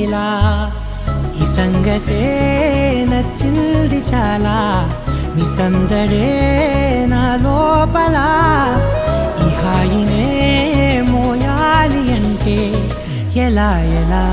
ఇలా ఈ సంగతే నచ్చింది చాలా నీ సందడే నా లోపల ఈ హాయినే మోయాలి అంటే ఎలా ఎలా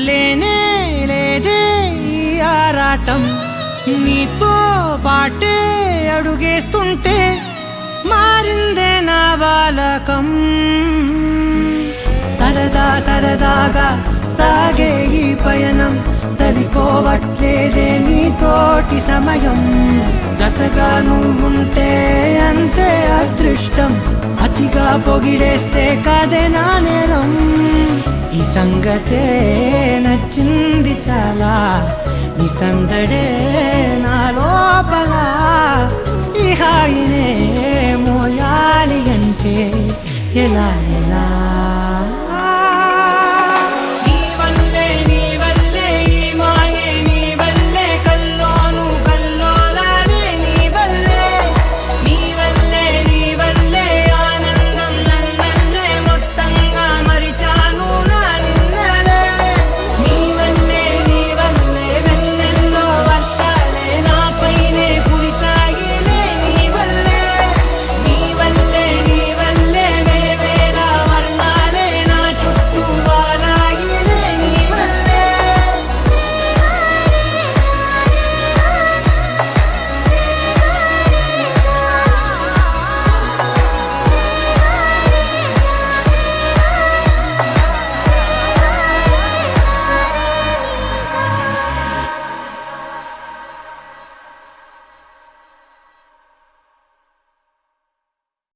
లేనే లేదే ఈ ఆరాటం నీతో పాటే అడుగేస్తుంటే మారిందే నా బాలకం సరదా సరదాగా సాగే ఈ పయనం సరిపోవట్లేదే నీతోటి సమయం జతగా నువ్వుంటే అంతే అదృష్టం అతిగా పొగిడేస్తే కదే నా నేరం ఈ సంగతే నచ్చింది చాలా నీ సందడే నా లోపల ఈ హాయినే మోయాలి అంటే ఎలా ఎలా